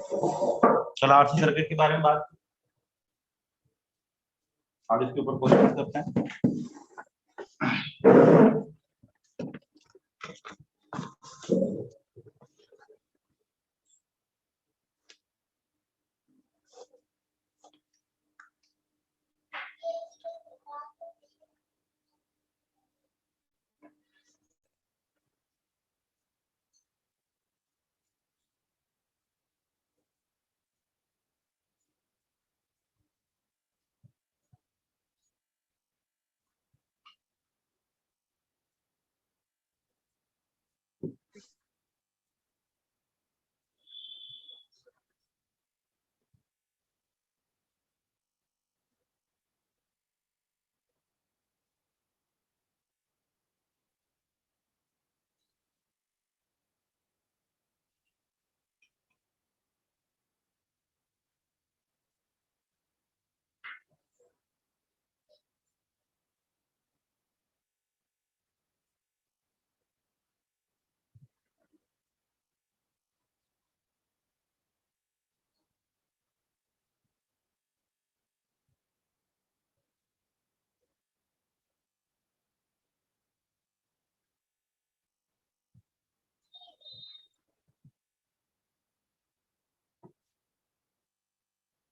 चलो RC circuit के बारे में बात, अब इसके ऊपर क्वेश्चन करते हैं।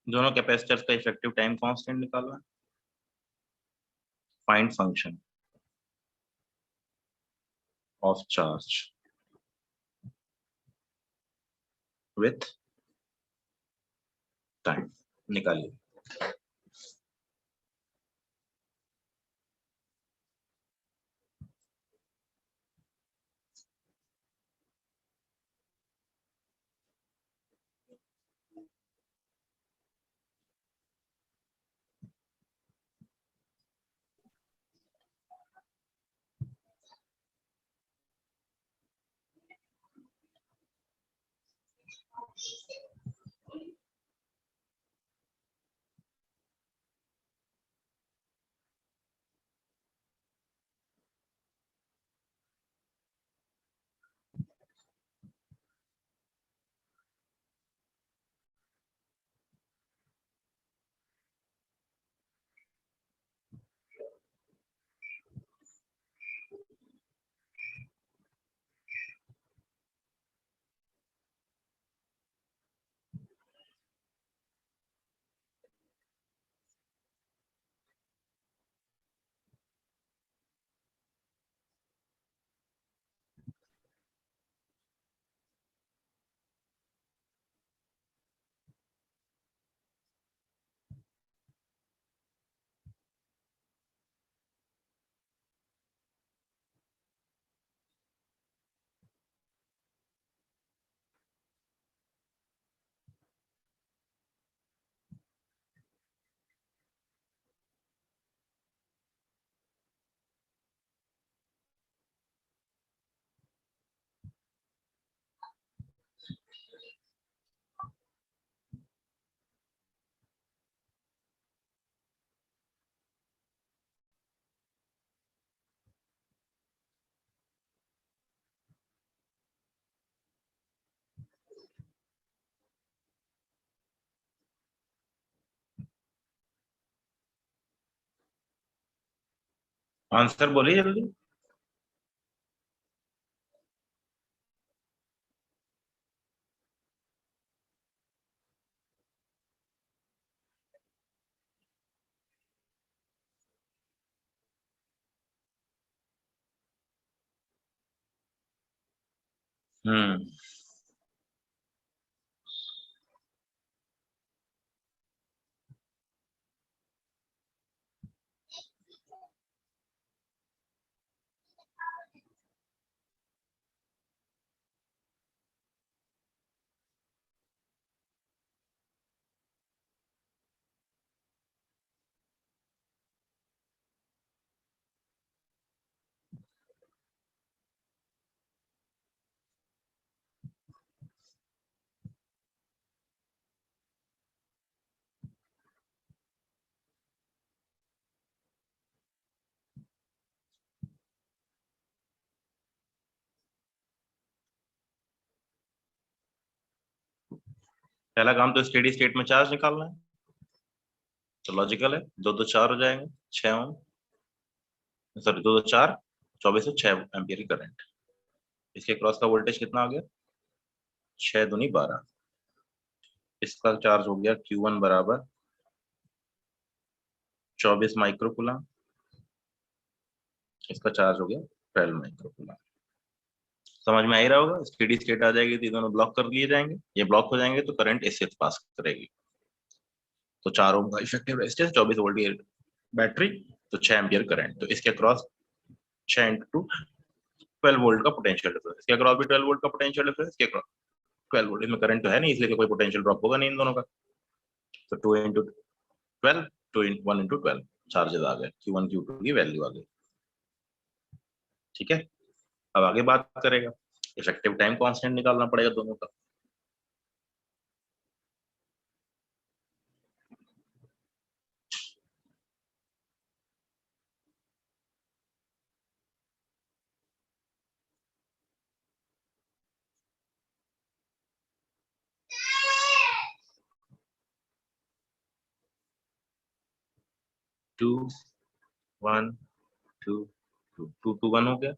दोनों कैपेसिटर्स का इफेक्टिव टाइम कांस्टेंट निकालना है। Find function of charge with time निकालिए। आंसर बोलिए जल्दी। हम्म पहला काम तो स्टेडी स्टेट में चार्ज निकालना है, तो लॉजिकल है, दो दो चार हो जाएंगे, 6 ओम, सॉरी दो दो चार, 24 से 6 एम्पियर की करंट। इसके क्रॉस का वोल्टेज कितना आ गया, 6 दूनी 12। इसका चार्ज हो गया Q1 बराबर 24 माइक्रोकूलम, इसका चार्ज हो गया 12 माइक्रोकूलम। समझ में आ ही रहा होगा, स्टेडी स्टेट आ जाएगी तो ये दोनों ब्लॉक कर लिए जाएंगे, ये ब्लॉक हो जाएंगे तो करंट इससे पास करेगी। तो 4 ओम का इफेक्टिव रेजिस्टेंस, 24 वोल्ट की बैटरी, तो 6 एम्पियर करंट। तो इसके अक्रॉस 6 इंटू 12 वोल्ट का पोटेंशियल डिफरेंस, इसके अक्रॉस भी 12 वोल्ट का पोटेंशियल डिफरेंस, इसके अक्रॉस 12 वोल्ट। इसमें करंट तो है नहीं, इसलिए कोई पोटेंशियल ड्रॉप होगा नहीं इन दोनों का। तो 2 इंटू 12, 1 इंटू 12 चार्जेस आ गए, Q1 Q2 की वैल्यू आ गई। ठीक है, अब आगे बात करेगा, इफेक्टिव टाइम कांस्टेंट निकालना पड़ेगा दोनों का। Two one two two two two one हो गया,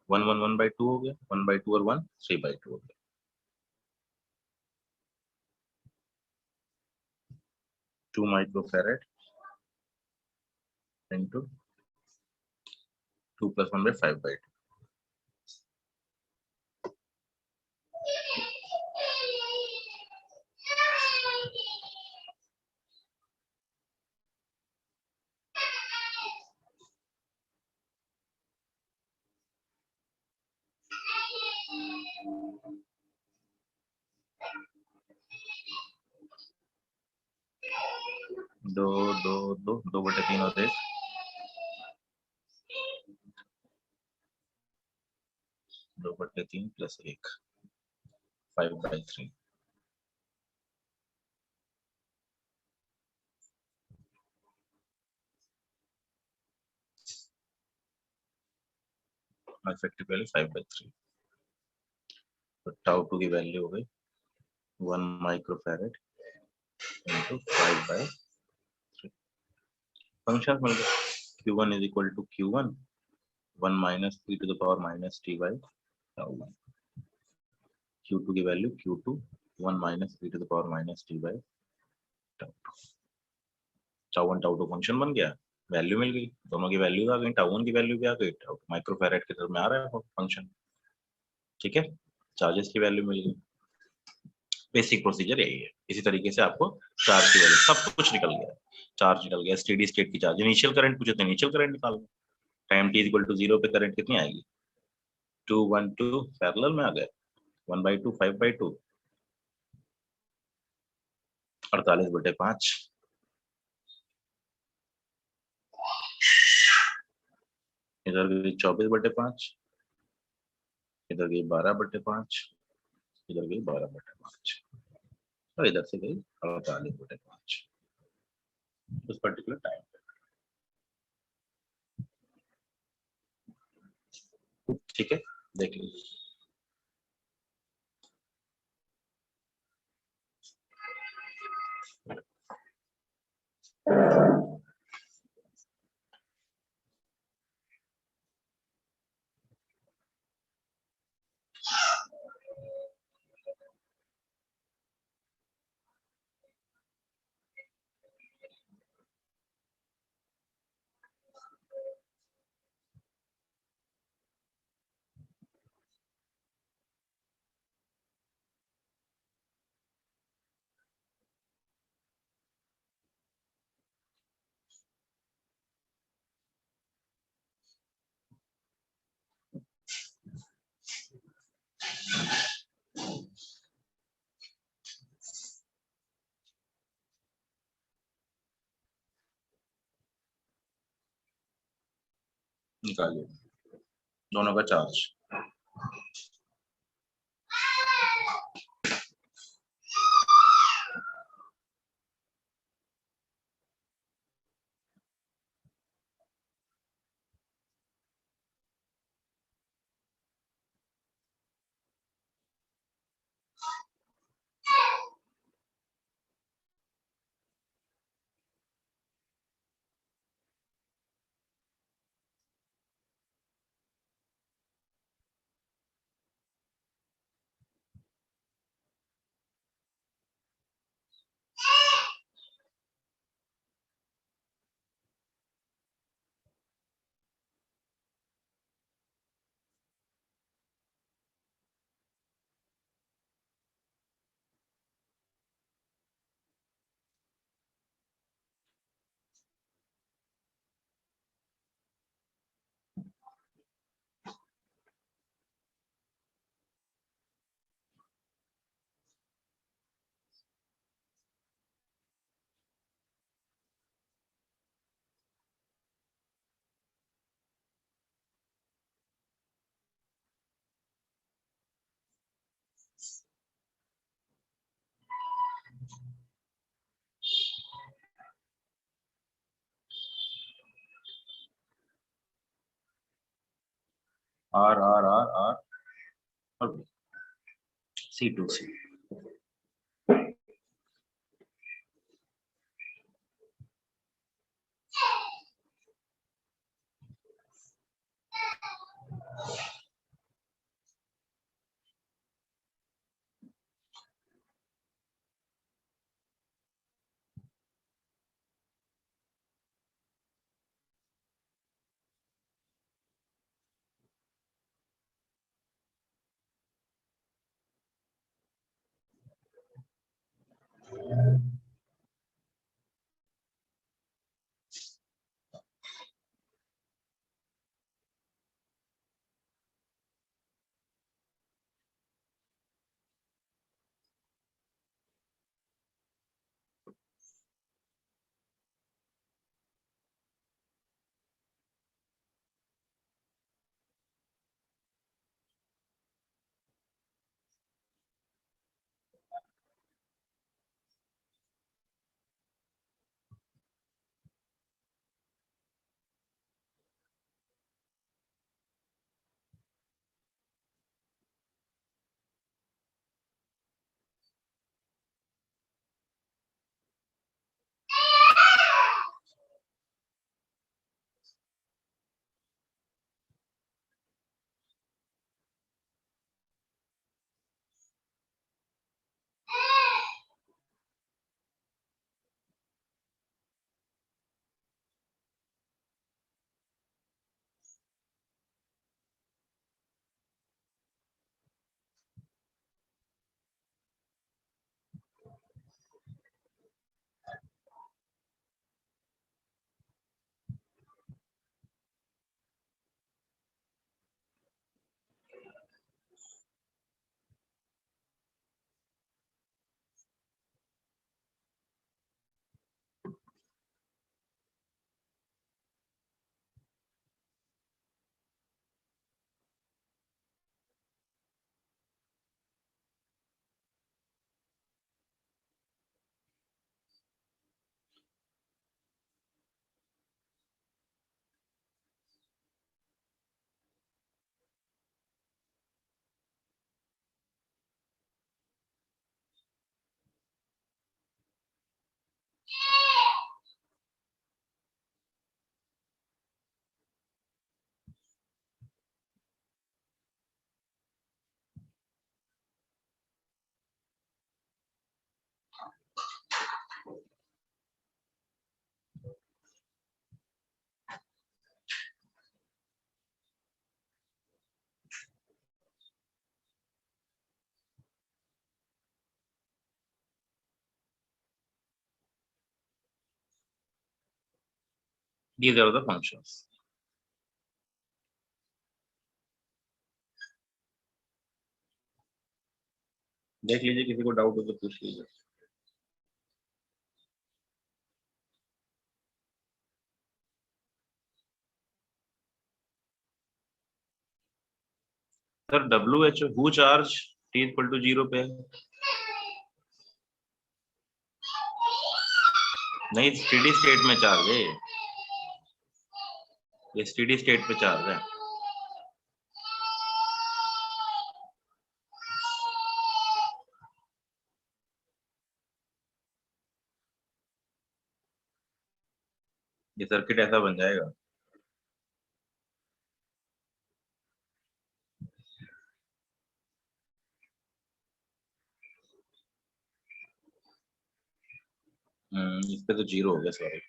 1 1 1/2 हो गया, 1/2 और 1 3/2 हो गया। 2 माइक्रोफैरेड इंटू 2 + 1/5/2। दो दो दो 2/3 होते, 2/3 + 1, 5/3। Effective value 5/3। तो टाउ 2 की वैल्यू हो गई 1 माइक्रोफैरेड इंटू 5/3। फंक्शन मिल गया, Q1 is equal to Q1 1 minus e to the power minus t by tau 1। Q2 की value Q2 1 minus e to the power minus t by tau 2। Tau 1 tau 2 function बन गया, value मिल गई, दोनों की value आ गई, tau 1 की value भी आ गई, टाउ माइक्रोफैरेड के तरफ में आ रहा है फंक्शन। ठीक है, चार्जेस की वैल्यू मिल गई। बेसिक प्रोसीजर यही है, इसी तरीके से आपको चार्ज की वैल्यू सब कुछ निकल गया, चार्ज निकल गया, स्टेडी स्टेट की चार्ज, इनिशियल करंट पूछे तो इनिशियल करंट निकाल, टाइम t इक्वल टू 0 पे करंट कितनी आएगी, 2 1 2 पैरेलल में आ गए, 1/2 5/2, 48/5, इधर गई 24/5, इधर गई 12/5, इधर गई 12/5, और इधर से गई 48/5 उस पर्टिकुलर टाइम पे। ठीक है, देख लीजिए। निकालिए दोनों का charge. R R R R और C2C. These are the functions. देख लीजिए, किसी को डाउट हो तो पूछ लीजिए. Sir WHO who charge T equal to 0 पे है. नहीं, स्टेडी स्टेट में चार्ज है. ये स्टेडी स्टेट पे चार्ज है. ये सर्किट ऐसा बन जाएगा. इस पे तो 0 हो गया सॉरी.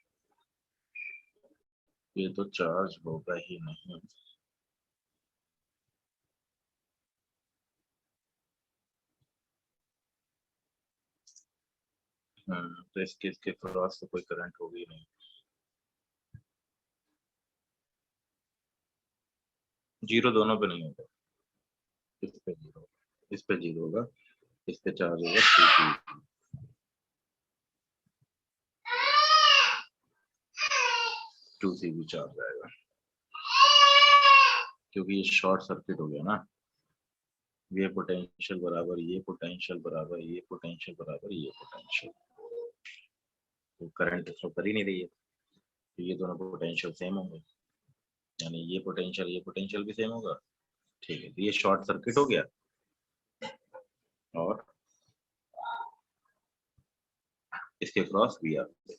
ये तो चार्ज होगा ही नहीं. तो इसके क्रॉस तो कोई करंट होगी नहीं. 0 दोनों पे नहीं होगा. इस पे 0, इस पे 0 होगा, इस पे चार्ज होगा C2. 2C भी चार्ज आएगा क्योंकि ये शॉर्ट सर्किट हो गया ना. ये पोटेंशियल बराबर ये पोटेंशियल बराबर ये पोटेंशियल बराबर ये पोटेंशियल, तो करंट फ्लो कर ही नहीं रही है. तो ये दोनों पोटेंशियल सेम होंगे, यानी ये पोटेंशियल भी सेम होगा, ठीक है, तो ये शॉर्ट सर्किट हो गया और इसके क्रॉस वी आ गया,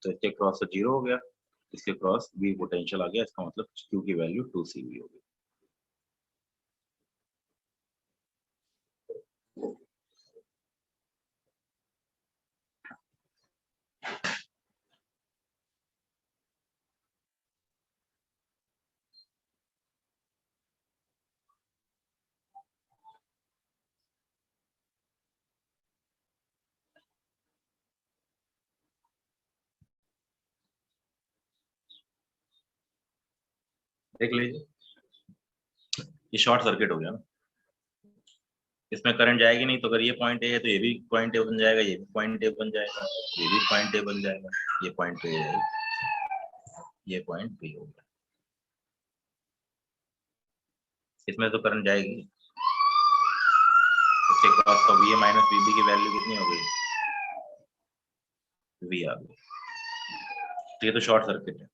तो इसके क्रॉस से 0 हो गया, इसके क्रॉस वी पोटेंशियल आ गया, इसका मतलब क्यू की वैल्यू 2CV हो गई। देख लीजिए, ये शॉर्ट सर्किट हो गया ना, इसमें करंट जाएगी नहीं, तो अगर ये पॉइंट ए है तो ये भी पॉइंट ए बन जाएगा, ये भी पॉइंट ए बन जाएगा, ये भी पॉइंट ए बन जाएगा, ये पॉइंट ए है, ये पॉइंट बी हो गया, इसमें तो करंट जाएगी, इसके क्रॉस का V A minus V B की वैल्यू कितनी हो गई, वी आ गई, तो ये तो शॉर्ट सर्किट है।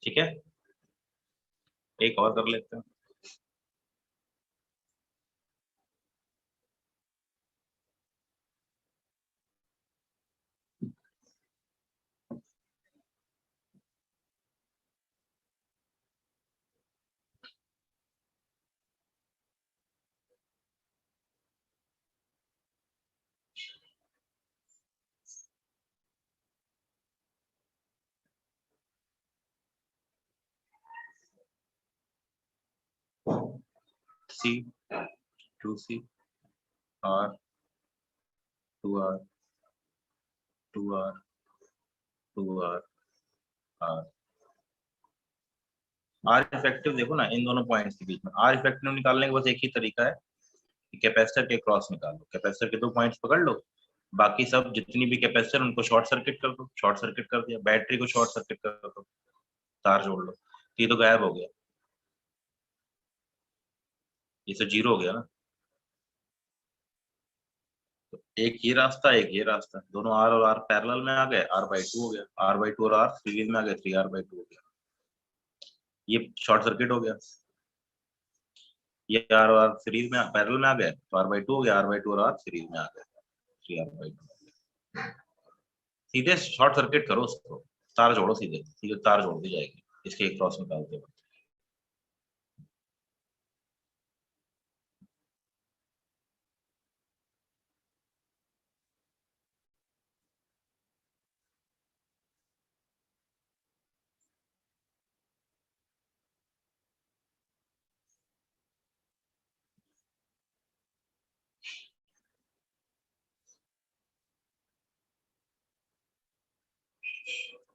ठीक है, एक और कर लेते हैं। C 2C R 2R 2R 2R R, R effective देखो ना इन दोनों पॉइंट्स के बीच में, आर इफेक्टिव निकालने का बस एक ही तरीका है कि कैपेसिटर के क्रॉस निकालो, कैपेसिटर के 2 पॉइंट्स पकड़ लो, बाकी सब जितनी भी कैपेसिटर उनको शॉर्ट सर्किट कर दो, शॉर्ट सर्किट कर दिया, बैटरी को शॉर्ट सर्किट कर दो, तार जोड़ लो, तो ये तो गायब हो गया, ये तो 0 हो गया ना, तो एक ये रास्ता एक ये रास्ता, दोनों आर और आर पैरेलल में आ गए, R/2 हो गया, R/2 और आर सीरीज में आ गए, 3R/2 हो गया, ये शॉर्ट सर्किट हो गया, ये आर और आर सीरीज में पैरेलल में आ गए, तो R/2 हो गया, R/2 और आर सीरीज में आ गए, 3R/2, सीधे शॉर्ट सर्किट करो उसको, तार जोड़ो, सीधे सीधे तार जोड़ दी जाएगी इसके एक क्रॉस निकालते हुए।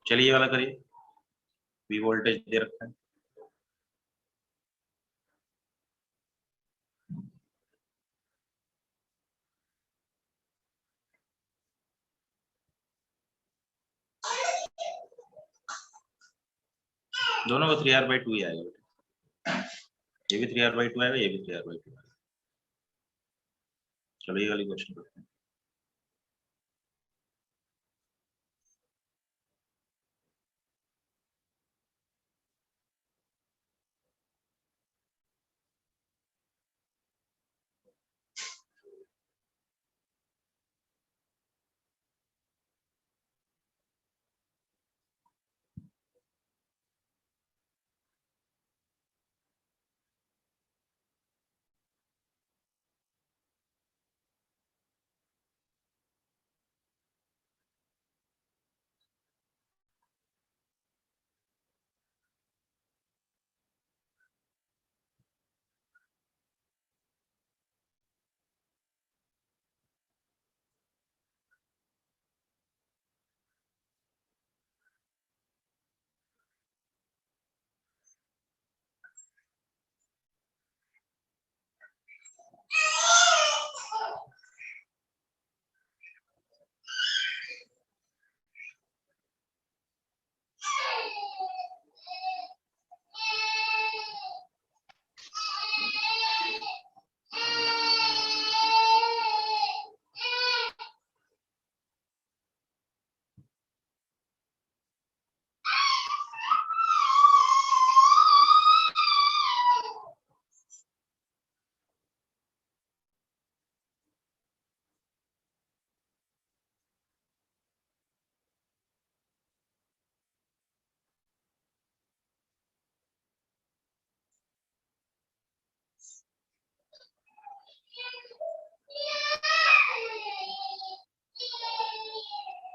चलिए ये वाला करिए, वी वोल्टेज दे रखा है, दोनों का 3R/2 ही आएगा बेटा, ये भी 3R/2 आएगा, ये भी 3R/2 आएगा। चलो ये वाली क्वेश्चन करते हैं।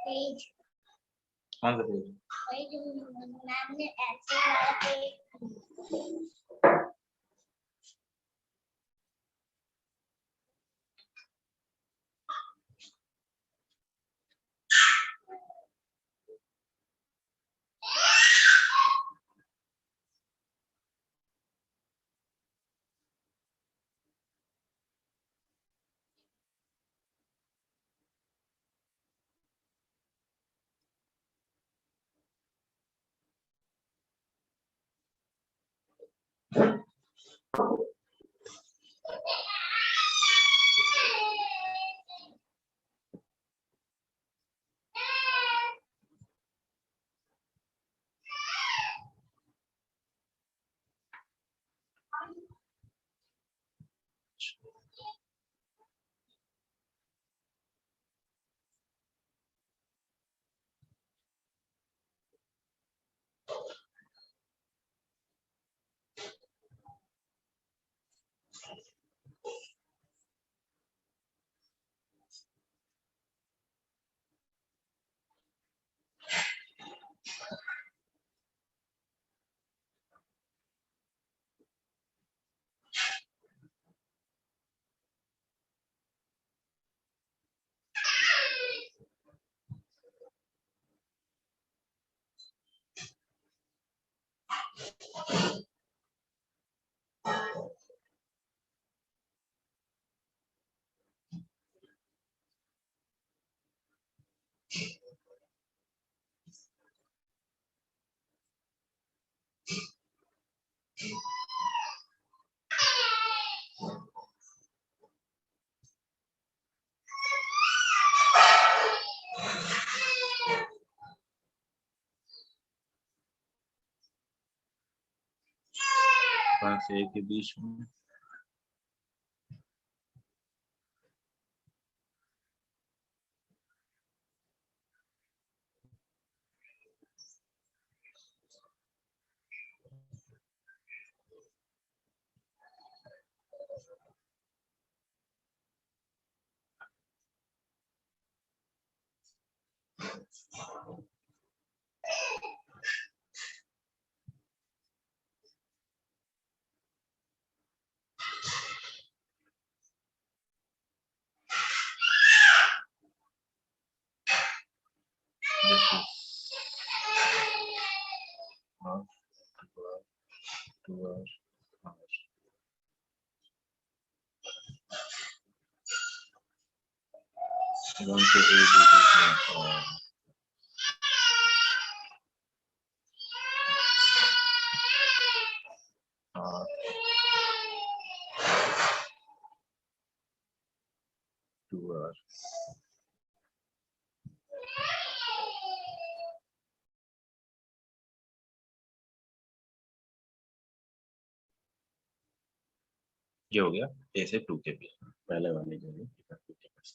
पेज कौन सा पेज? मैम ने ऐसे वाला पेज। पांच से एक के बीच में 1 से 8 के बीच में और 2 hours। ये हो गया ए से 2 के बीच में पहले वाले जो है 2 के पास।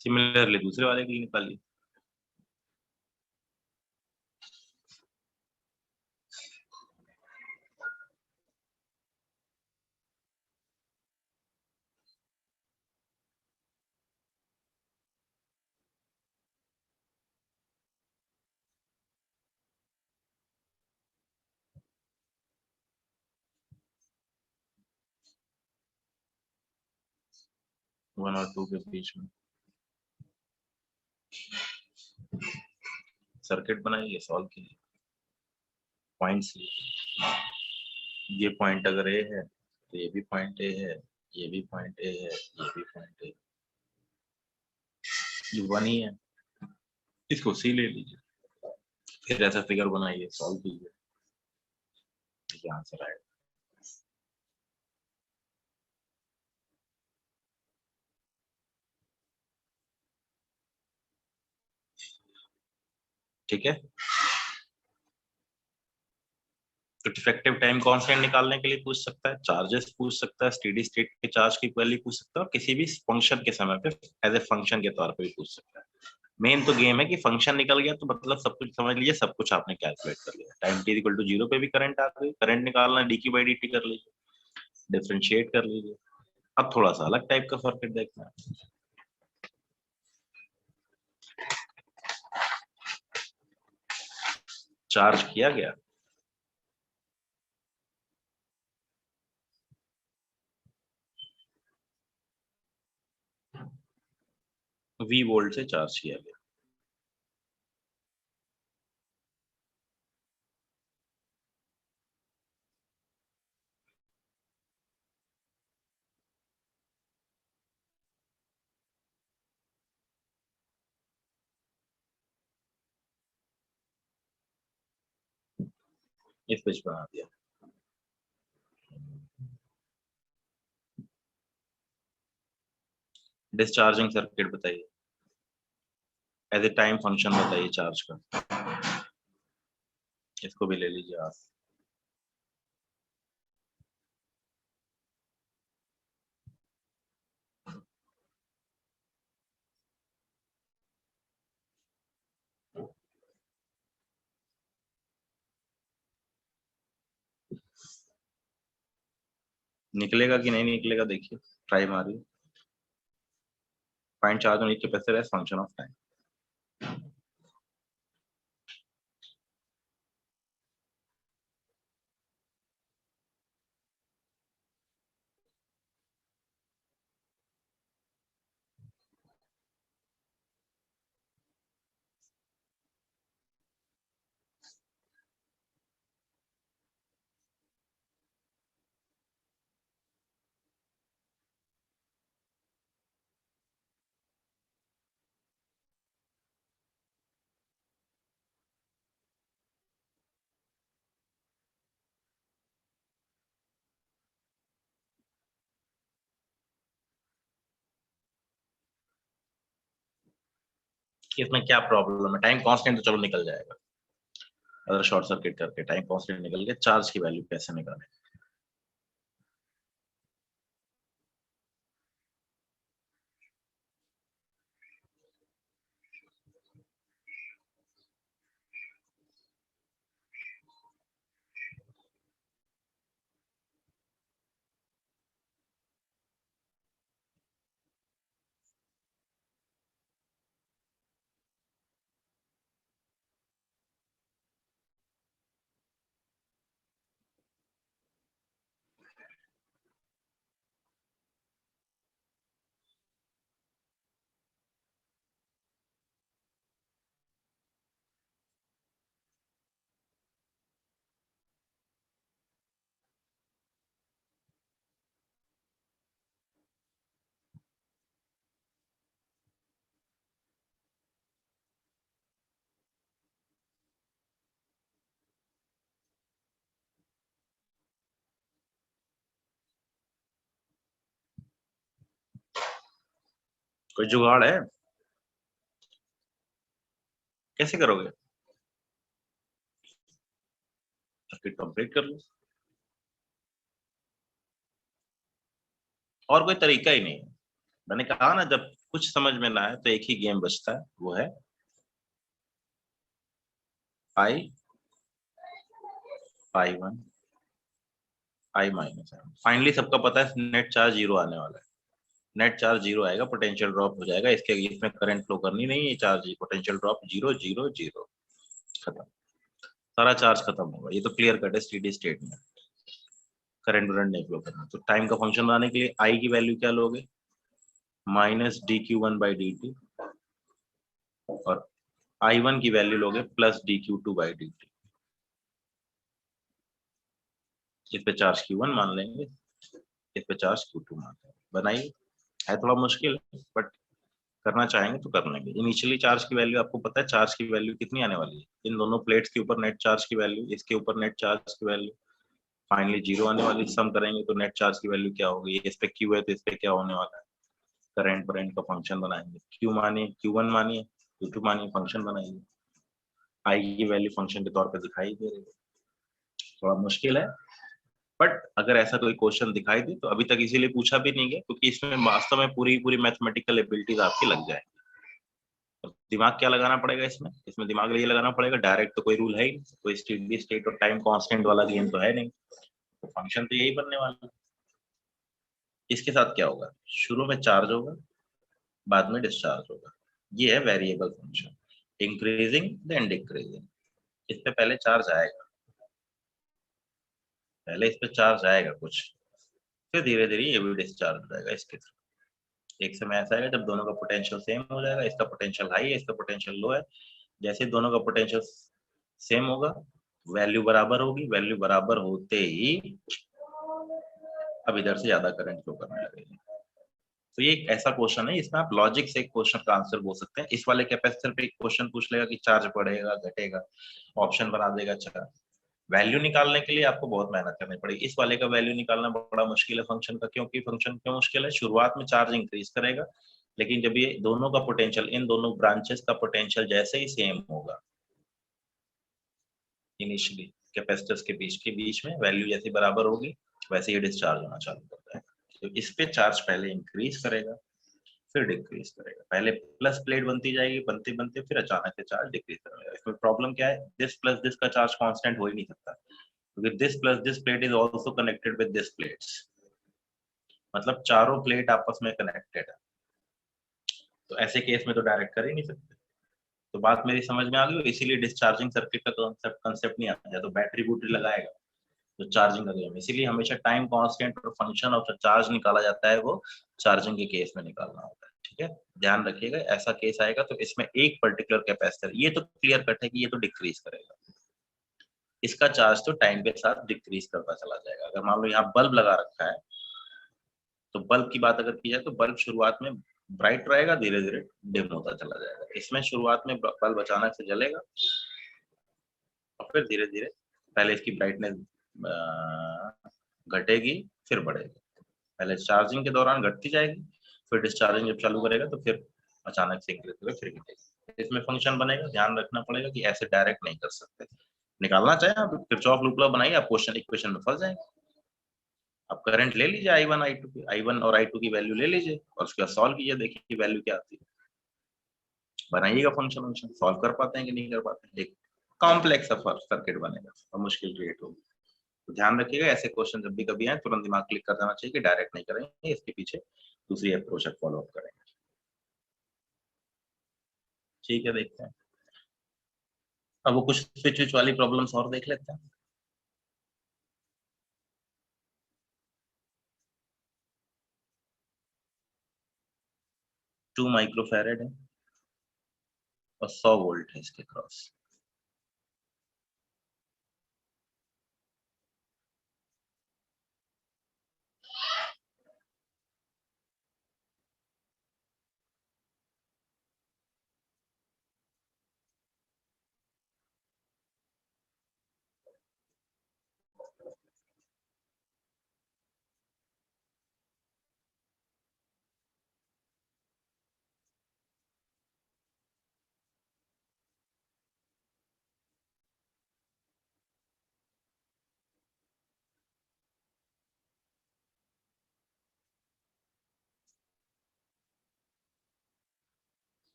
सिमिलरली दूसरे वाले के लिए निकालिए। वन और 2 के बीच में सर्किट बनाइए, सॉल्व कीजिए। पॉइंट्स ये पॉइंट अगर ए है तो ये भी पॉइंट ए है, ये भी पॉइंट ए है, ये भी पॉइंट ए, ये 1 ही है, इसको सी ले लीजिए। फिर ऐसा फिगर बनाइए, सॉल्व कीजिए, ये आंसर आएगा। ठीक है। तो डिफेक्टिव टाइम कांस्टेंट निकालने के लिए पूछ सकता है, चार्जेस पूछ सकता है, स्टेडी स्टेट के चार्ज की वैल्यू पूछ सकता है, और किसी भी फंक्शन के समय पे एज ए फंक्शन के तौर पे भी पूछ सकता है। मेन तो गेम है कि फंक्शन निकल गया तो मतलब सब कुछ समझ लीजिए, सब कुछ आपने कैलकुलेट कर लिया। टाइम t इक्वल टू 0 पे भी करंट आ गई, करंट निकालना dq बाई dt कर लीजिए, डिफरेंशिएट कर लीजिए। अब थोड़ा सा अलग टाइप का सर्किट देखना है। चार्ज किया गया, v वोल्ट से चार्ज किया गया, इस पेज बना दिया। डिस्चार्जिंग सर्किट बताइए, एज ए टाइम फंक्शन बताइए चार्ज का, इसको भी ले लीजिए आप। निकलेगा कि नहीं निकलेगा देखिए, ट्राई मारिए। Find charge on each capacitor as function of time. इसमें क्या प्रॉब्लम है, टाइम कांस्टेंट तो चलो निकल जाएगा, अगर शॉर्ट सर्किट करके टाइम कांस्टेंट निकल गया, चार्ज की वैल्यू कैसे निकालें? कोई जुगाड़ है, कैसे करोगे? सर्किट कंप्लीट कर लो, और कोई तरीका ही नहीं है। मैंने कहा ना, जब कुछ समझ में ना आए तो एक ही गेम बचता है, वो है I, I one, I minus I. Finally सबका पता है नेट चार्ज जीरो आने वाला है, नेट चार्ज जीरो आएगा, पोटेंशियल ड्रॉप हो जाएगा, इसके इसमें करंट फ्लो करनी नहीं है, charge potential drop zero zero zero, खत्म, सारा चार्ज खत्म होगा। ये तो क्लियर कट है, स्टेडी स्टेट में करंट वरंट नहीं फ्लो करना। तो टाइम का फंक्शन बनाने के लिए आई की वैल्यू क्या लोगे, minus D Q one by D T, और आई वन की वैल्यू लोगे plus D Q two by D T. इस पे चार्ज क्यू वन मान लेंगे, इस पे चार्ज क्यू टू मान लेंगे। बनाइए, है थोड़ा मुश्किल बट करना चाहेंगे तो कर लेंगे। इनिशियली चार्ज की वैल्यू आपको पता है, चार्ज की वैल्यू कितनी आने वाली है, इन दोनों प्लेट्स के ऊपर नेट चार्ज की वैल्यू, इसके ऊपर नेट चार्ज की वैल्यू, फाइनली जीरो आने वाली। सम करेंगे तो नेट चार्ज की वैल्यू क्या होगी, इस पे क्यू है तो इस पे क्या होने वाला है, करंट करंट का फंक्शन बनाएंगे, क्यू मानिए, क्यू वन मानिए, क्यू टू मानिए, फंक्शन बनाइए। आई की वैल्यू फंक्शन के तौर पर दिखाई दे रही है, थोड़ा मुश्किल है, बट अगर ऐसा कोई क्वेश्चन दिखाई दे तो अभी तक इसीलिए पूछा भी नहीं गया क्योंकि इसमें वास्तव में पूरी पूरी मैथमेटिकल एबिलिटीज आपकी लग जाए। दिमाग क्या लगाना पड़ेगा इसमें? इसमें दिमाग ये लगाना पड़ेगा, डायरेक्ट तो कोई रूल है ही नहीं, कोई स्टेडी स्टेट और टाइम कांस्टेंट वाला गेम तो है नहीं, तो फंक्शन तो यही बनने वाला है। इसके साथ क्या होगा, शुरू में चार्ज होगा, बाद में डिस्चार्ज होगा। ये है variable function, increasing then decreasing. इस पे पहले चार्ज आएगा, पहले इस पे चार्ज आएगा कुछ, फिर धीरे धीरे ये भी डिस्चार्ज हो जाएगा इसके थ्रू। एक समय ऐसा आएगा जब दोनों का पोटेंशियल सेम हो जाएगा, इसका पोटेंशियल हाई है, इसका पोटेंशियल लो है। जैसे दोनों का पोटेंशियल सेम होगा, वैल्यू बराबर होगी, वैल्यू बराबर होते ही अब इधर से ज्यादा करंट फ्लो करने लगेगी। तो ये एक ऐसा क्वेश्चन है, इसमें आप लॉजिक से एक क्वेश्चन का आंसर बोल सकते हैं। इस वाले कैपेसिटर पे एक क्वेश्चन पूछ लेगा कि चार्ज बढ़ेगा घटेगा, ऑप्शन बना देगा। अच्छा, वैल्यू निकालने के लिए आपको बहुत मेहनत करनी पड़ेगी। इस वाले का वैल्यू निकालना बड़ा मुश्किल है फंक्शन का। क्योंकि फंक्शन क्यों मुश्किल है, शुरुआत में चार्ज इंक्रीज करेगा, लेकिन जब ये दोनों का पोटेंशियल, इन दोनों ब्रांचेस का पोटेंशियल जैसे ही सेम होगा, इनिशियली कैपेसिटर्स के बीच में वैल्यू जैसे बराबर होगी, वैसे ये डिस्चार्ज होना चालू कर जाएगा। तो इस पे चार्ज पहले इंक्रीज करेगा, फिर डिक्रीज करेगा। पहले प्लस प्लेट बनती जाएगी, बनते बनते फिर अचानक से चार्ज डिक्रीज करेगा। इसमें प्रॉब्लम क्या है, दिस प्लस दिस का चार्ज कांस्टेंट हो ही नहीं सकता, क्योंकि this plus this plate is also connected with this plates, मतलब चारों प्लेट आपस में कनेक्टेड है। तो ऐसे केस में तो डायरेक्ट कर ही नहीं सकते। तो बात मेरी समझ में आ गई, इसीलिए डिस्चार्जिंग सर्किट का कंसेप्ट नहीं आता है। तो बैटरी बूटरी लगाएगा तो चार्जिंग का गेम, इसीलिए हमेशा टाइम कांस्टेंट और फंक्शन ऑफ चार्ज निकाला जाता है, वो चार्जिंग के केस में निकालना होता है। ठीक है, ध्यान रखिएगा, ऐसा केस आएगा तो इसमें एक पर्टिकुलर कैपेसिटर, ये तो क्लियर कट है कि ये तो डिक्रीज करेगा, इसका चार्ज तो टाइम के साथ डिक्रीज करता चला जाएगा। अगर मान लो यहाँ बल्ब लगा रखा है, तो बल्ब की बात अगर की जाए तो बल्ब शुरुआत में ब्राइट रहेगा, धीरे धीरे डिम होता चला जाएगा। इसमें शुरुआत में बल्ब अचानक से जलेगा और फिर धीरे धीरे पहले इसकी ब्राइटनेस घटेगी, फिर बढ़ेगी। पहले चार्जिंग के दौरान घटती जाएगी, फिर डिस्चार्जिंग जब चालू करेगा तो फिर अचानक से इंक्रीज होकर फिर घटेगी। इसमें फंक्शन बनेगा, ध्यान रखना पड़ेगा कि ऐसे डायरेक्ट नहीं कर सकते। निकालना चाहे आप किरचॉफ लूप लॉ बनाइए, आप क्वेश्चन इक्वेशन में फंस जाएंगे। आप करंट ले लीजिए I1 I2 की, I1 और I2 की वैल्यू ले लीजिए और उसके बाद सॉल्व कीजिए, देखिए वैल्यू क्या आती है। बनाइएगा फंक्शन सॉल्व कर पाते हैं कि नहीं कर पाते हैं, एक कॉम्प्लेक्स सर्किट बनेगा और मुश्किल क्रिएट होगी। तो ध्यान रखिएगा, ऐसे क्वेश्चन जब भी कभी आए तुरंत दिमाग क्लिक कर देना चाहिए कि डायरेक्ट नहीं करेंगे, इसके पीछे दूसरी अप्रोच फॉलो अप करेंगे। ठीक है, देखते हैं अब वो कुछ स्विच वाली प्रॉब्लम्स और देख लेते हैं। टू माइक्रोफैरेड है और 100 वोल्ट है इसके cross.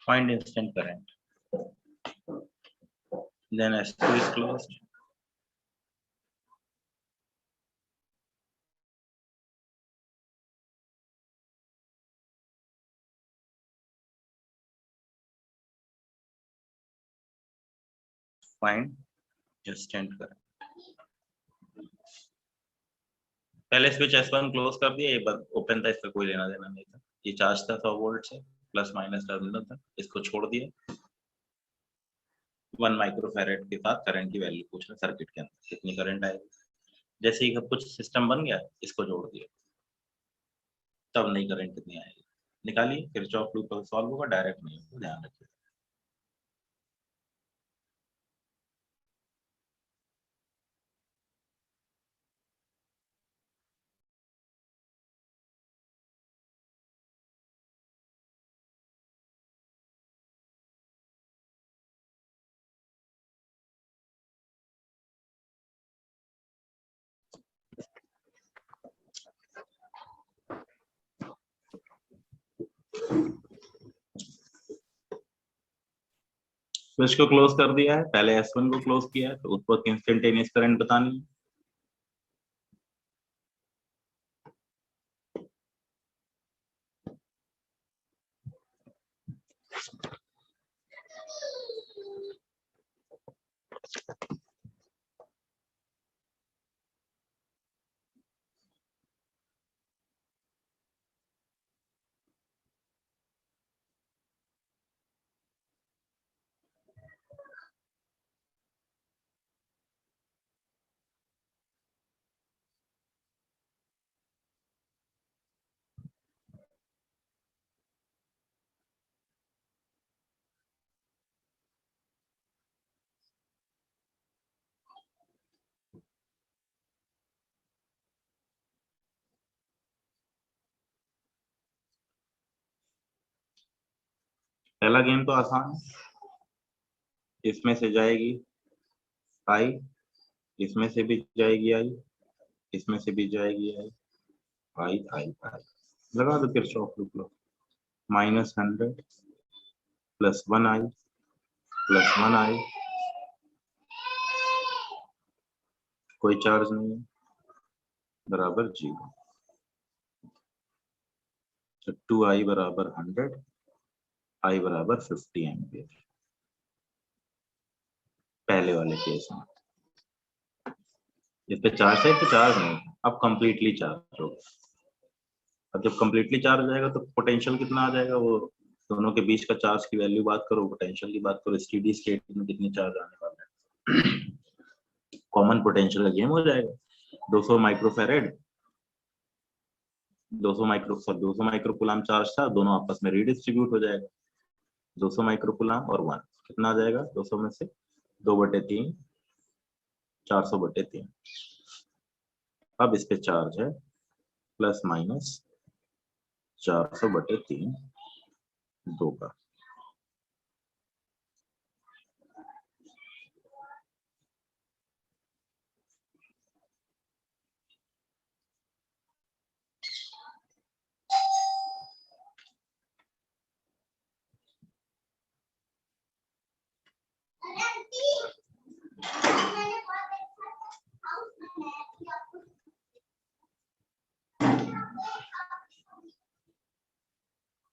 Find instant current, then S2 is closed. Find instant current. पहले स्विच S1 क्लोज कर दिया, ये ओपन था, इसका कोई लेना देना नहीं था। ये चार्ज था 100 वोल्ट से, प्लस माइनस टर्मिनल था, इसको छोड़ दिया, 1 माइक्रोफैरेड के साथ करंट की वैल्यू पूछ रहे सर्किट के अंदर कितनी करंट आएगी। जैसे ही सब कुछ सिस्टम बन गया इसको जोड़ दिया तब नई करंट कितनी आएगी निकालिए। किरचॉफ लूप सॉल्व होगा, डायरेक्ट नहीं होगा, ध्यान रखिए। स्विच को क्लोज कर दिया है, पहले S1 को क्लोज किया है, तो उसको इंस्टेंटेनियस करंट बतानी है। पहला गेम तो आसान है, इसमें से जाएगी आई, इसमें से भी जाएगी आई, इसमें से भी जाएगी आई, आई आई आई, लगा दो किरचॉफ लूप लो। -100 प्लस 1 आई प्लस 1 आई, कोई चार्ज नहीं है, बराबर 0। 2i बराबर 100, आई बराबर 50 एम्पियर पहले वाले केस में। इस पे चार्ज है तो चार्ज नहीं, अब कंप्लीटली चार्ज होगा। अब जब कंप्लीटली चार्ज हो जाएगा तो पोटेंशियल कितना आ जाएगा, वो दोनों के बीच का चार्ज की वैल्यू बात करो, पोटेंशियल की बात करो, स्टेडी स्टेट में कितनी चार्ज आने वाला है। कॉमन पोटेंशियल का गेम हो जाएगा। 200 माइक्रोफैरेड 200 माइक्रोकुलाम चार्ज था, दोनों आपस में रीडिस्ट्रीब्यूट हो जाएगा। 200 माइक्रोकुलाम और 1 कितना आ जाएगा, 200 में से 2/3 400/3। अब इस पे चार्ज है प्लस माइनस 400/3 2 का।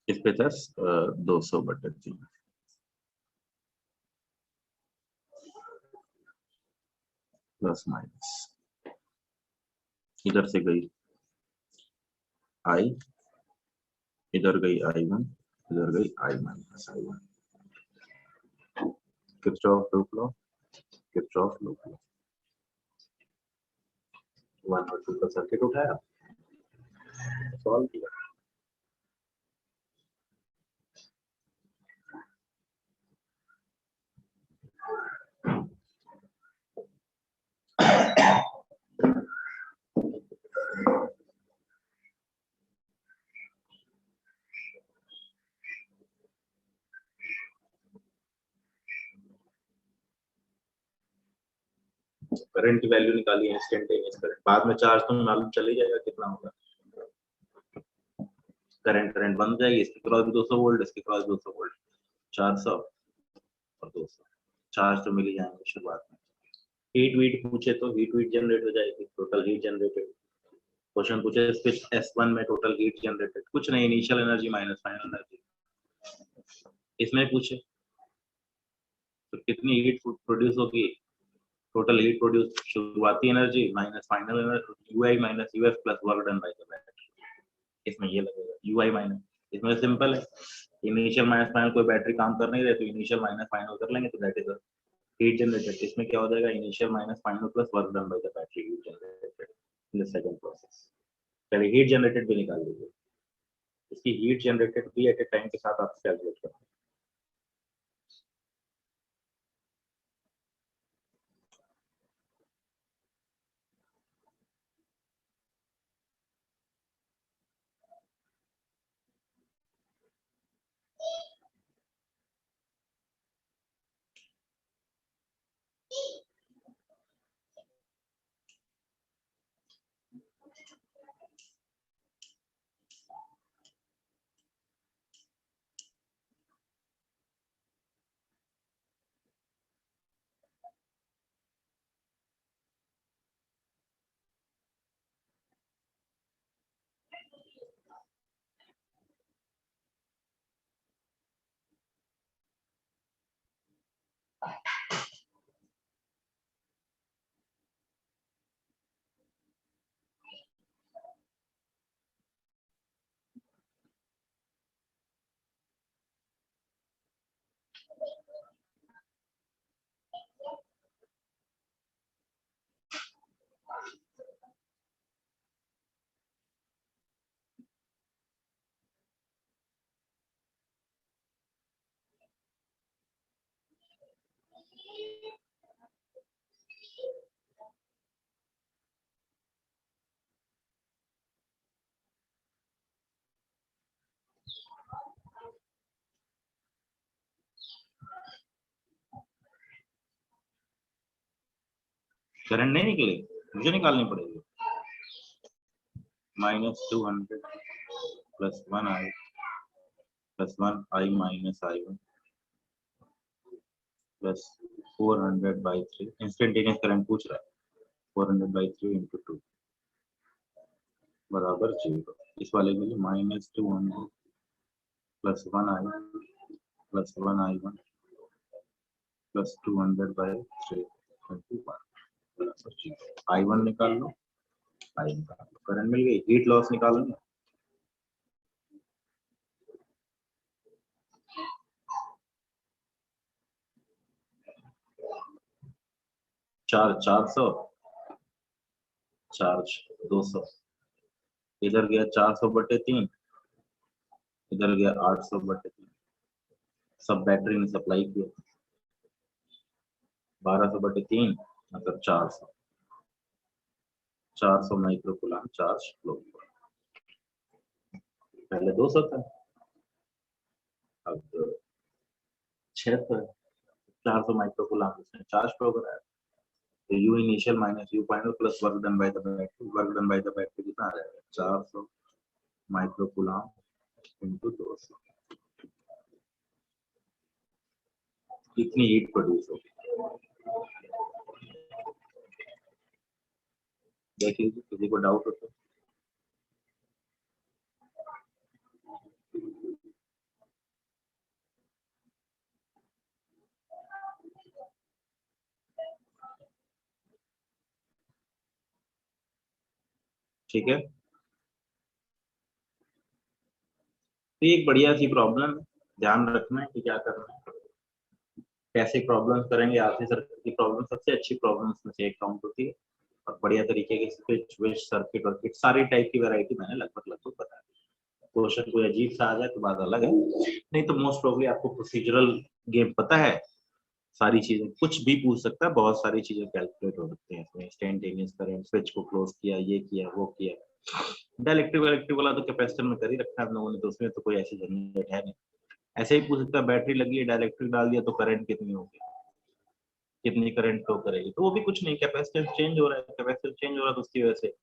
इस पे 200/3 प्लस माइनस, इधर से गई आई, इधर गई I1, इधर गई I-I1। किरचॉफ लूप लो, किरचॉफ लूप लो। 1 और 2 का सर्किट उठाया, सॉल्व किया। करंट की वैल्यू निकाली है, इंस्टेंटेनियस करंट। बाद में चार्ज तो मालूम चल ही जाएगा कितना होगा। करंट बन जाएगी, इसके क्रॉस भी 200 वोल्ट, इसके क्रॉस 200 वोल्ट, 400 और 200 चार्ज तो मिल ही जाएंगे शुरुआत में। हीट वीट पूछे तो हीट वीट जनरेट हो जाएगी, टोटल हीट जनरेटेड। क्वेश्चन पूछे स्विच S1 में टोटल हीट जनरेटेड, कुछ नहीं, initial energy minus final energy. इसमें पूछे तो कितनी हीट प्रोड्यूस होगी, टोटल हीट प्रोड्यूस शुरुआती energy minus final energy, ui minus uf plus work done by the battery. इसमें ये लगेगा ui माइनस, इसमें सिंपल है, इनिशियल माइनस फाइनल, कोई बैटरी काम कर नहीं रहे तो इनिशियल माइनस फाइनल कर लेंगे तो दैट इज हीट जनरेटेड, इसमें क्या हो जाएगा, initial minus final plus work done by the battery heat generated in the second process. पहले हीट जनरेटेड भी निकाल लीजिए, इसकी हीट जनरेटेड भी एट ए टाइम के साथ आप कैलकुलेट करें। करंट नहीं निकले, मुझे निकालनी पड़ेगी। -200 plus 1i plus 1i minus i1 plus 400/3, instantaneous current पूछ रहा है, 400/3 × 2 बराबर 0। इस वाले के लिए -200 plus 1i plus 1i1 plus 200/3 × 1 बराबर 0। i1 निकाल लो, i निकाल लो, करंट मिल गई। हीट लॉस निकालो ना, चार्ज 400, चार्ज 200, इधर गया 400/3, इधर गया 800/3, सब बैटरी ने सप्लाई किया। 1200/3 मतलब 400, 400 माइक्रो कूलम चार्ज फ्लो हुआ। पहले 200 था, अब 600, 400 माइक्रो कूलम इसने चार्ज फ्लो कराया। तो U initial minus U final plus work done by the battery, work done by the battery कितना आ जाएगा, 400 माइक्रो कूलम इनटू 200, कितनी हीट प्रोड्यूस होगी देख लीजिए, किसी को डाउट हो तो। ठीक है, तो एक बढ़िया सी प्रॉब्लम है, ध्यान रखना है कि क्या करना है, कैसे प्रॉब्लम करेंगे। आरसी सर्किट की प्रॉब्लम सबसे अच्छी प्रॉब्लम्स में से एक काउंट होती है, और बढ़िया तरीके के स्विच विच सर्किट वर्किट सारी टाइप की वैरायटी मैंने लगभग बता दी। क्वेश्चन कोई अजीब सा आ जाए तो बात अलग है, नहीं तो मोस्ट प्रोबेबली आपको प्रोसीजरल गेम पता है, सारी चीजें कुछ भी पूछ सकता है, बहुत सारी चीजें कैलकुलेट हो सकती हैं इसमें। इंस्टेंटेनियस करंट, स्विच को क्लोज किया, ये किया वो किया, डायरेक्टिव इलेक्ट्रिक वाला तो कैपेसिटर में कर ही रखा है हम लोगों ने, तो उसमें तो कोई ऐसी झंझट है नहीं। ऐसे ही पूछ सकता है, बैटरी लगी है, डायरेक्ट्रिक डाल दिया तो करंट कितनी होगी, कितनी करंट फ्लो करेगी, तो वो भी कुछ नहीं, कैपेसिटेंस चेंज हो रहा है, कैपेसिटेंस चेंज हो रहा है तो उसकी वजह से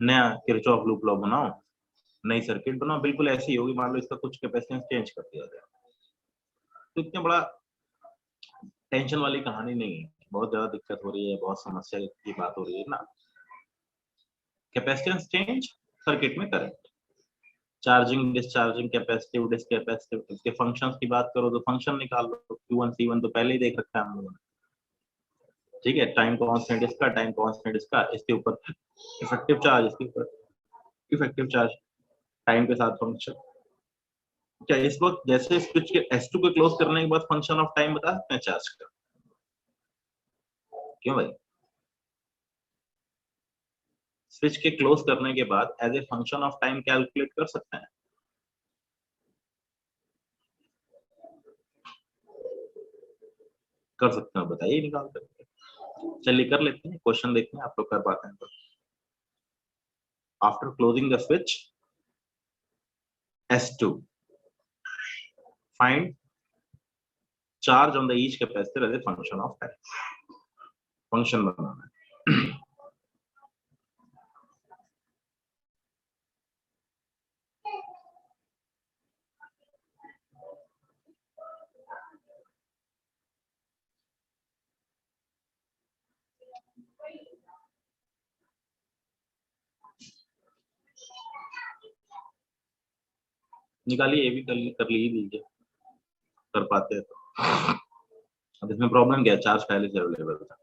नया किरचॉफ लूप लॉ बनाओ, नई सर्किट बनाओ, बिल्कुल ऐसी होगी। मान लो इसका कुछ कैपेसिटेंस चेंज कर दिया जाए, तो इतना बड़ा टेंशन वाली कहानी नहीं है। बहुत ज्यादा दिक्कत हो रही है, बहुत समस्या की बात हो रही है ना, कैपेसिटेंस चेंज, सर्किट में करंट, चार्जिंग डिस्चार्जिंग, कैपेसिटिव डिसकैपेसिटिव, इसके फंक्शंस की बात करो तो फंक्शन निकाल लो, Q1 C1 तो पहले ही देख रखा है हम लोगों ने। ठीक है, टाइम कांस्टेंट इसका, टाइम कांस्टेंट इसका, इसके ऊपर इफेक्टिव चार्ज, इसके ऊपर इफेक्टिव चार्ज, टाइम के साथ फंक्शन। क्या इस वक्त जैसे स्विच के S2 को क्लोज करने के बाद फंक्शन ऑफ टाइम बता सकते हैं चार्ज का? क्यों भाई? स्विच के क्लोज करने के बाद as a function of time calculate कर सकते हैं। कर सकते हैं, बताइए निकाल करके। चलिए कर लेते हैं, क्वेश्चन देखते हैं आप लोग कर पाते हैं तो। After closing the switch S2 find charge on the each capacitor as a function of time। Function बनाना है। निकालिए, ये भी कर लीजिए, कर पाते हैं तो। अब इसमें प्रॉब्लम क्या है, चार्ज पहले से अवेलेबल था।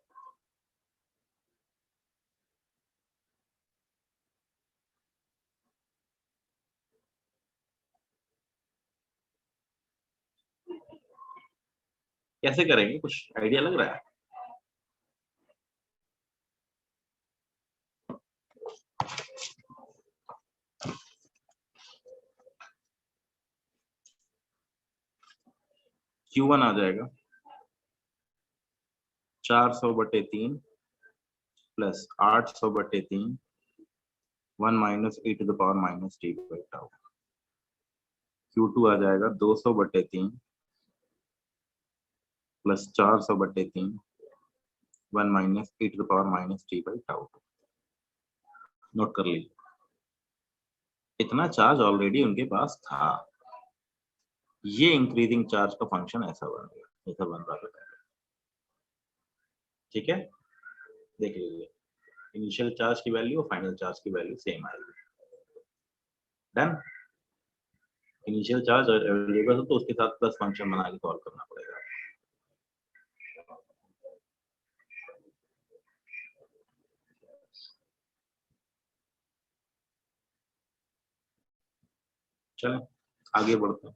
कैसे करेंगे, कुछ आइडिया लग रहा है? Q1 आ जाएगा 400/3 प्लस 800/3 1 माइनस e⁻t/τ। Q2 आ जाएगा 200/3 प्लस 400/3 1 माइनस e⁻t/τ। नोट कर लीजिए, इतना चार्ज ऑलरेडी उनके पास था, ये इंक्रीजिंग चार्ज का फंक्शन ऐसा बन गया, ऐसा बन रहा है। ठीक है, देख लीजिए, इनिशियल चार्ज की वैल्यू और फाइनल चार्ज की वैल्यू सेम आएगी। डन। इनिशियल चार्ज अवेलेबल हो तो उसके साथ प्लस फंक्शन बना के सॉल्व करना पड़ेगा। चलो आगे बढ़ते हैं।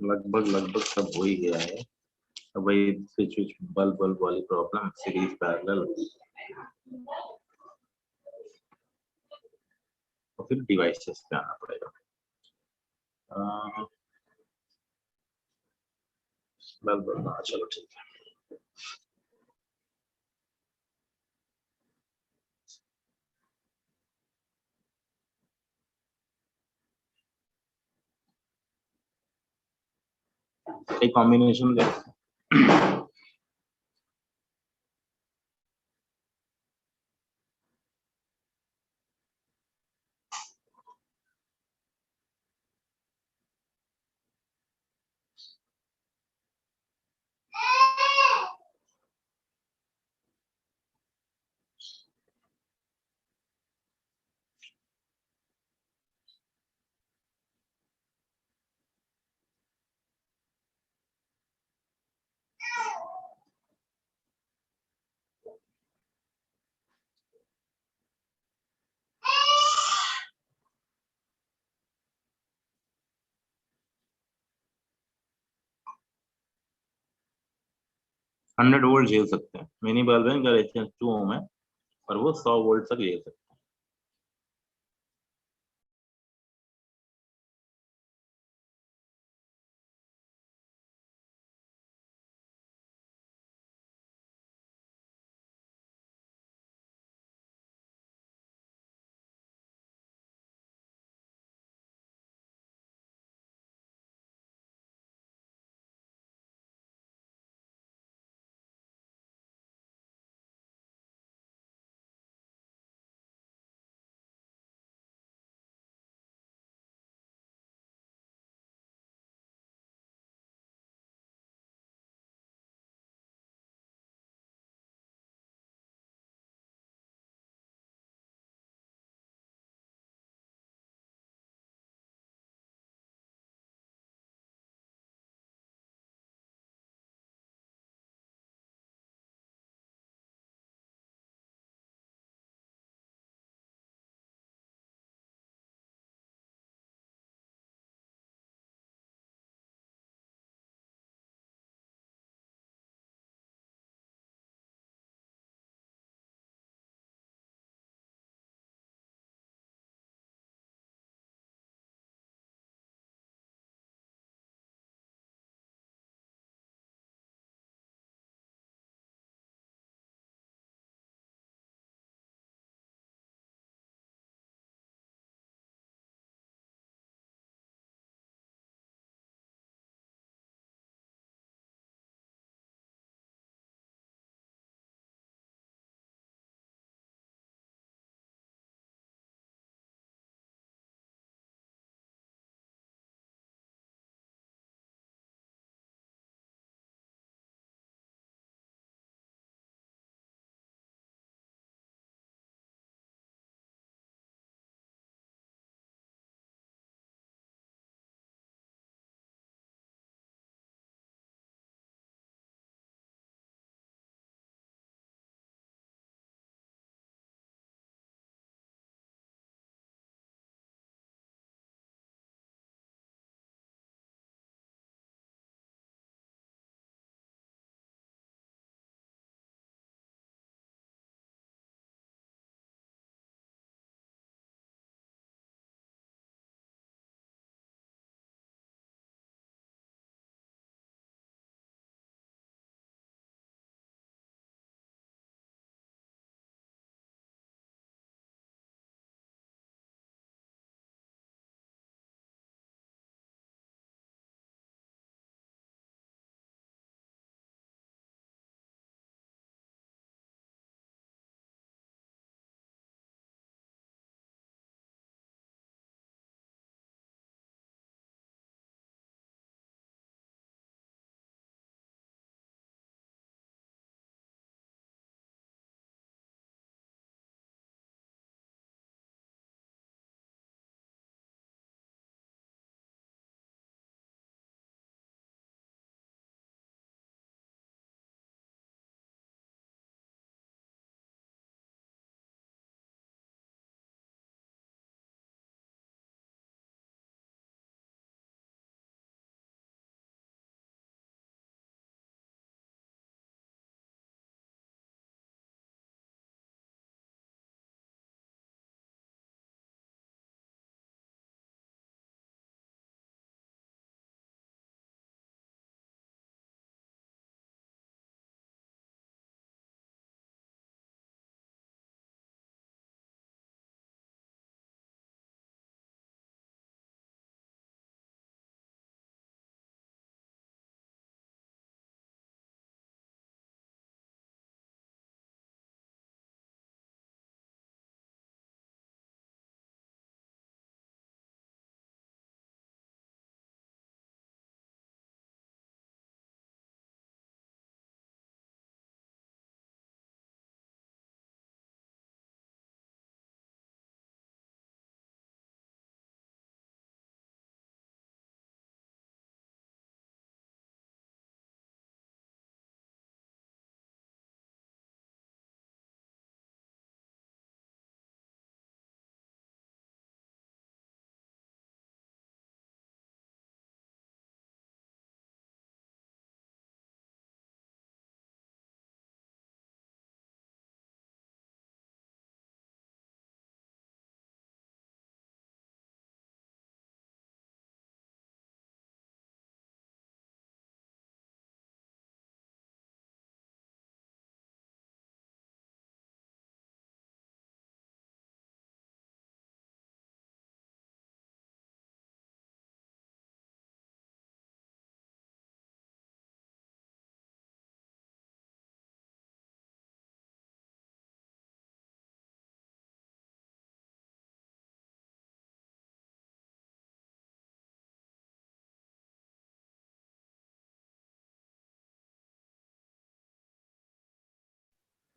लगभग सब हो ही गया है। अब वही स्विच बल्ब वाली प्रॉब्लम, सीरीज पैरेलल और फिर डिवाइसेस पे आना पड़ेगा। बल्ब, चलो ठीक है। एक कॉम्बिनेशन दे। 100 वोल्ट झेल सकते हैं, मिनी बल्ब है, इनका रेजिस्टेंस 2 ओम है और वो 100 वोल्ट तक झेल सकते हैं।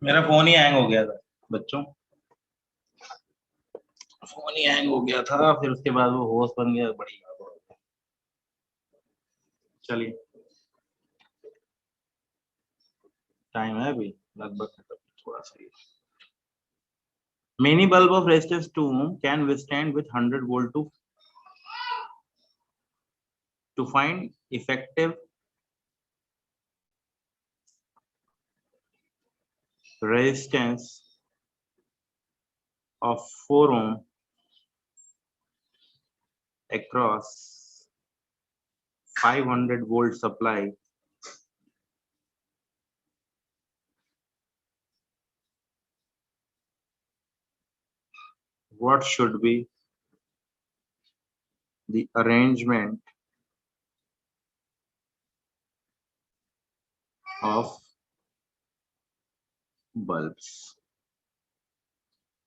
मेरा फोन ही हैंग हो गया था बच्चों, फोन ही हैंग हो गया था, फिर उसके बाद वो होस्ट बन गया, बड़ी गड़बड़ हो गई। चलिए टाइम है अभी लगभग खत्म, थोड़ा सा ही। Many bulb of resistance 2 ohm can withstand with 100 volt to find effective resistance of 4 ohm across 500 volt supply what should be the arrangement of bulbs।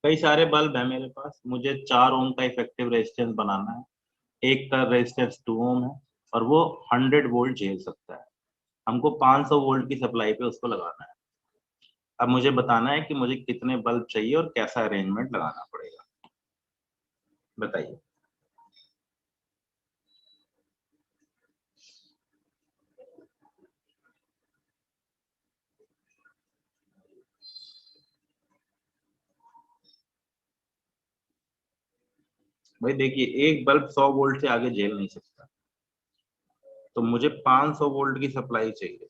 कई सारे बल्ब है मेरे पास, मुझे 4 ओम का इफेक्टिव रेजिस्टेंस बनाना है, एक का रेजिस्टेंस 2 ओम है और वो 100 वोल्ट झेल सकता है। हमको 500 वोल्ट की सप्लाई पे उसको लगाना है। अब मुझे बताना है कि मुझे कितने बल्ब चाहिए और कैसा अरेंजमेंट लगाना पड़ेगा, बताइए। भाई देखिए, एक बल्ब 100 वोल्ट से आगे झेल नहीं सकता, तो मुझे 500 वोल्ट की सप्लाई चाहिए।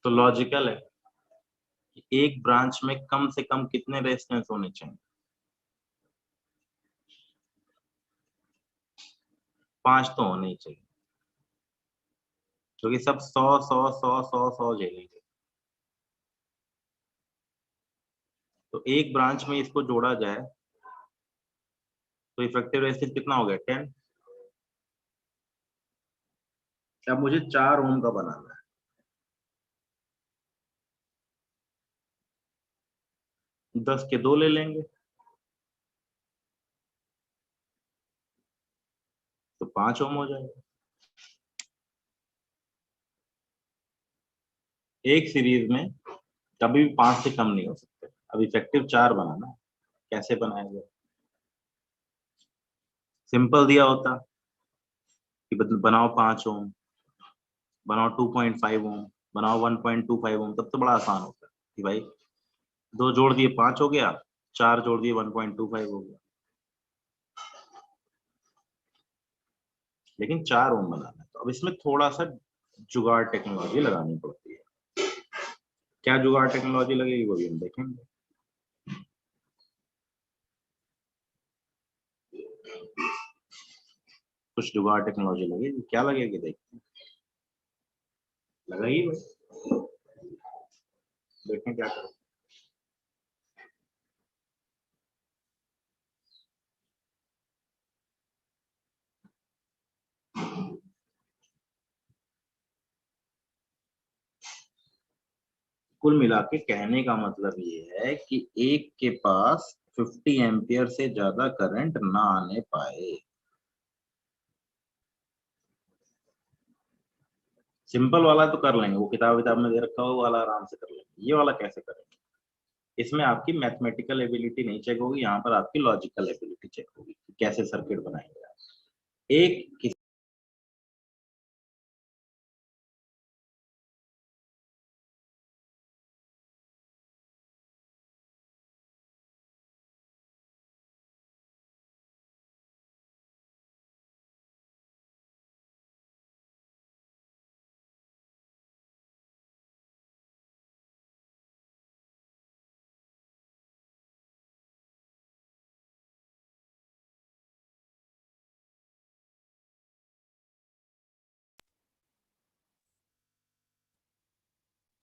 तो लॉजिकल है कि एक ब्रांच में कम से कम कितने रेजिस्टेंस होने चाहिए, 5 तो होने ही चाहिए, क्योंकि सब 100 100 100 100 100 झेलेंगे। तो एक ब्रांच में इसको जोड़ा जाए तो इफेक्टिव रेजिस्टेंस कितना हो गया, 10। अब मुझे 4 ओम का बनाना है, 10 के 2 ले लेंगे तो 5 ओम हो जाएगा। एक सीरीज में कभी भी 5 से कम नहीं हो सकते। अब इफेक्टिव 4 बनाना है, कैसे बनाएंगे? सिंपल दिया होता कि बनाओ 5 ओम, बनाओ 2.5 ओम, बनाओ 1.25 ओम, तब तो बड़ा आसान होता है कि भाई 2 जोड़ दिए 5 हो गया, 4 जोड़ दिए 1.25 हो गया। लेकिन 4 ओम बनाना है, तो अब इसमें थोड़ा सा जुगाड़ टेक्नोलॉजी लगानी पड़ती है। क्या जुगाड़ टेक्नोलॉजी लगेगी वो भी हम देखेंगे। कुछ जुगाड़ टेक्नोलॉजी लगेगी, क्या लगेगी देखते हैं। लगाइए भाई, देखें क्या करें। कुल मिला के कहने का मतलब ये है कि एक के पास 50 एम्पियर से ज्यादा करंट ना आने पाए। सिंपल वाला तो कर लेंगे, वो किताब में दे रखा हो वो वाला आराम से कर लेंगे, ये वाला कैसे करेंगे? इसमें आपकी मैथमेटिकल एबिलिटी नहीं चेक होगी, यहाँ पर आपकी लॉजिकल एबिलिटी चेक होगी, कैसे सर्किट बनाएंगे आप। एक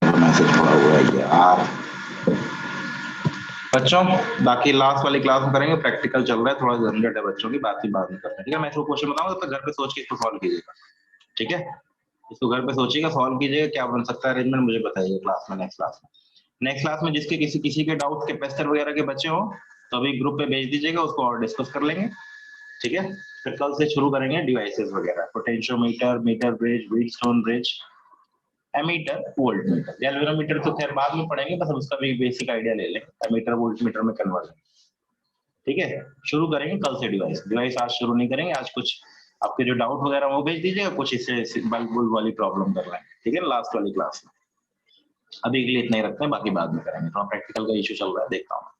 मैसेज पड़ा हुआ है यार। बच्चों बाकी लास्ट वाली क्लास में करेंगे, प्रैक्टिकल चल रहा है, थोड़ा झंझट है बच्चों की, बात ही बाद में करते हैं, ठीक है? मैं इसको क्वेश्चन बताऊंगा तो घर पे सोच के इसको सॉल्व कीजिएगा, ठीक है? इसको घर पे सोचिएगा, सॉल्व कीजिएगा, क्या बन सकता है अरेंजमेंट मुझे बताइए क्लास में, नेक्स्ट क्लास में जिसके किसी के डाउट कैपेसिटर वगैरह के बच्चे हो तो अभी ग्रुप पे भेज दीजिएगा, उसको और डिस्कस कर लेंगे, ठीक है? फिर कल से शुरू करेंगे डिवाइसेस वगैरह, potentiometer, meter bridge, Wheatstone bridge, ammeter volt meter, galvanometer तो खैर बाद में पढ़ेंगे, बस उसका भी बेसिक आइडिया ले लें, एमीटर वोल्ट मीटर में कन्वर्जन। ठीक है, शुरू करेंगे कल से डिवाइस आज शुरू नहीं करेंगे, आज कुछ आपके जो डाउट वगैरह वो भेज दीजिएगा, कुछ इससे बल्ब बुल्ब वाली प्रॉब्लम कर लेंगे, ठीक है, लास्ट वाली क्लास में। अभी के लिए इतना ही रखते हैं, बाकी बाद में करेंगे, थोड़ा प्रैक्टिकल का इशू चल रहा है, देखता हूँ।